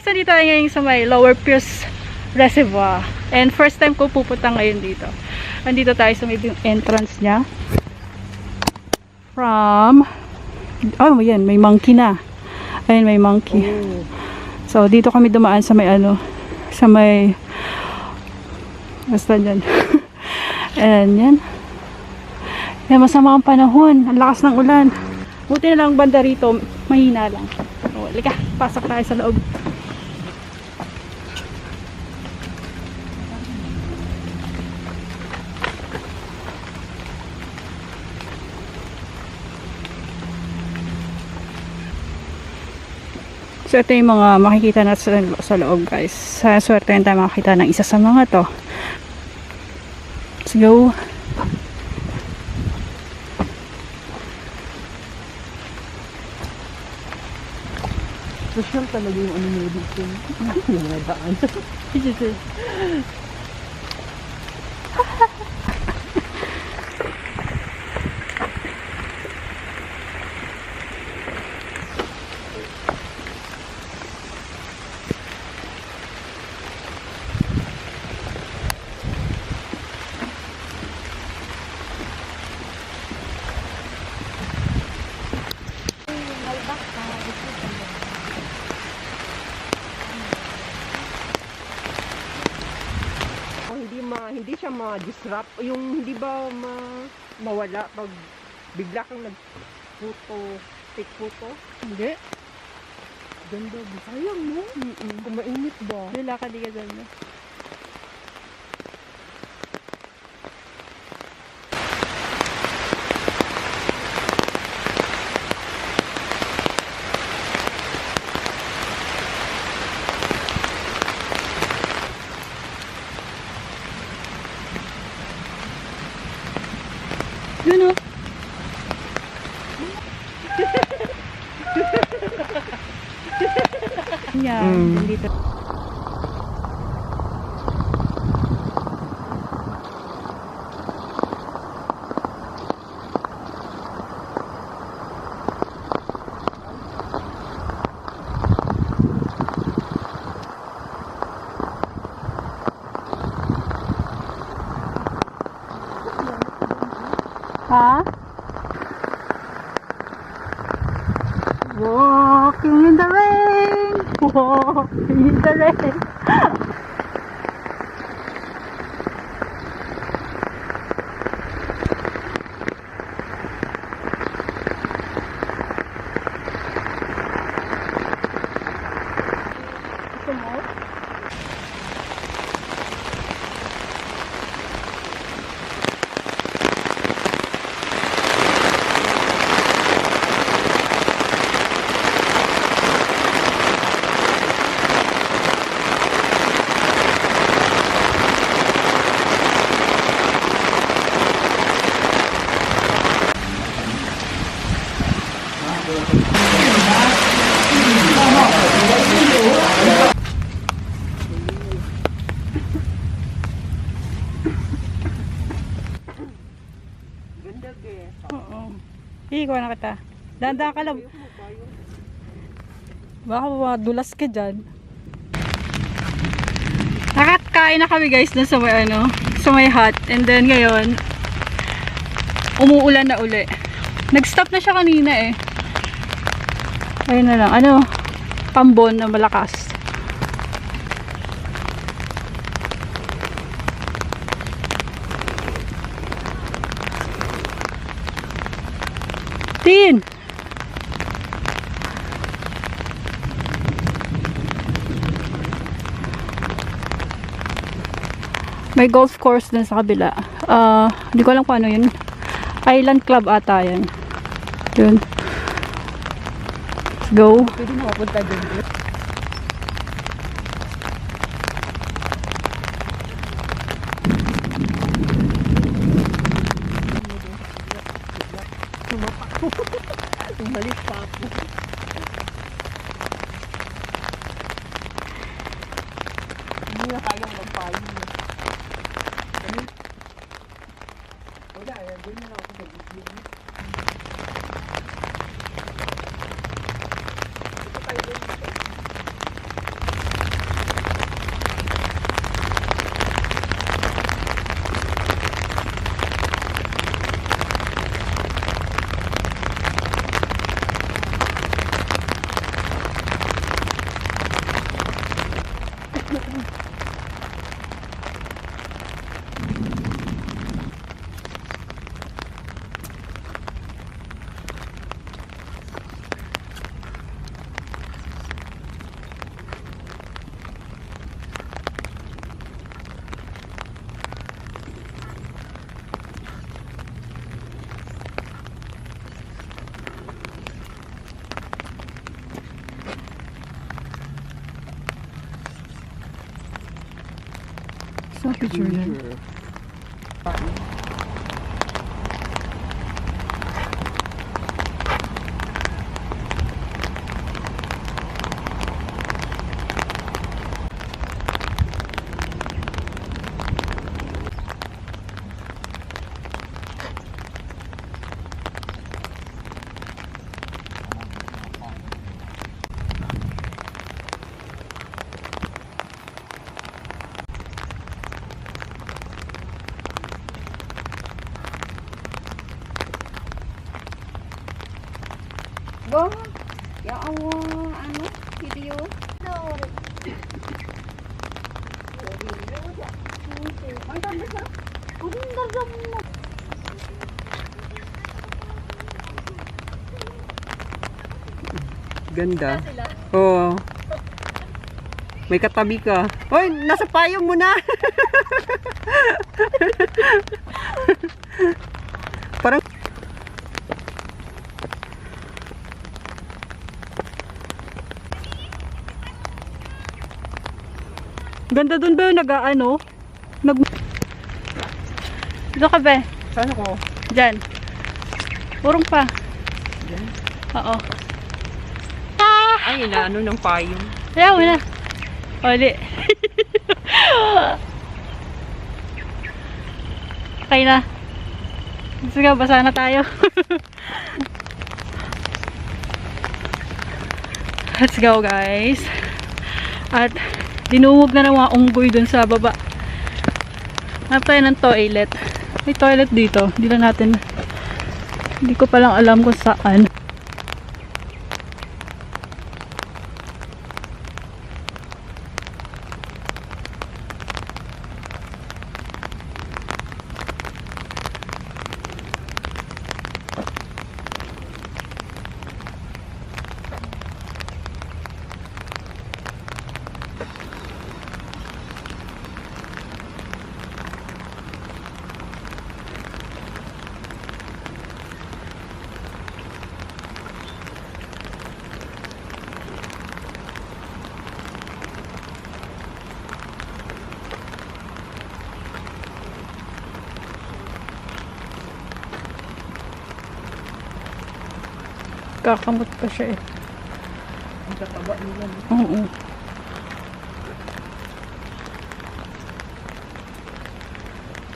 guys, nandito tayo ngayon sa may Lower Pierce Reservoir. And first time ko pupunta ngayon dito. Nandito tayo sa may entrance niya. From... Oh, yan. May monkey na. Ayun, may monkey. Oh. So, dito kami dumaan sa may ano. Sa may... Basta dyan. And yan. Yan, masama ang panahon. Ang lakas ng ulan. Buti na lang banda rito. Mahina lang. O, halika. Pasok tayo sa loob. So, ito yung mga makikita natin sa loob, guys. Sa swerte tayo makakita ng isa sa mga to. Let's go. Social talaga yung ano mo dito. Yung mga daan. Hindi siya ma-disrupt, yung hindi ba mawala pag bigla kang take photo? Hindi. Ganda, sayang mo. Kung mainit ba? Wala ka di ka dyan. Yun o. Yan, dito. Ha? Walking in the rain. Walking in the rain. Gusto mo? Oo. Ikaw na kita. Dahan-dahan ka lang. Baka madulas ka dyan. Nakakain na kami guys dun sa may ano, sa may hut. And then ngayon, umuulan na uli. Nag-stop na siya kanina eh. Ayun na lang. Ano? Pambon na malakas. Tin! May golf course din sa kabila. Hindi ko alam kung ano yun. Island Club ata yan. Yun. Let's go. Pwede makapunta din. Balik pa ako. Hindi na kayang magpayin. Wala, doon na ako sa video. Ito tayo doon. Sa picture yan. Go. Ya Allah, anu video. Ganda. Oo. May katabi ka. Hoy, nasa payong mo na. Parang Ganda dun ba yung nag-ano? Dito ka ba? saan ako? Diyan. Urong pa. Diyan? Oo. Ay, inaano ng payong. Ayaw na. Uli. Okay na. Sige, basa na tayo. Let's go, guys. At dinungog na ng mga unggoy dun sa baba. Hanap tayo ng toilet. May toilet dito. Hindi ko palang alam kung saan. Kakamot pa siya eh. Ang tataba nila. Oo.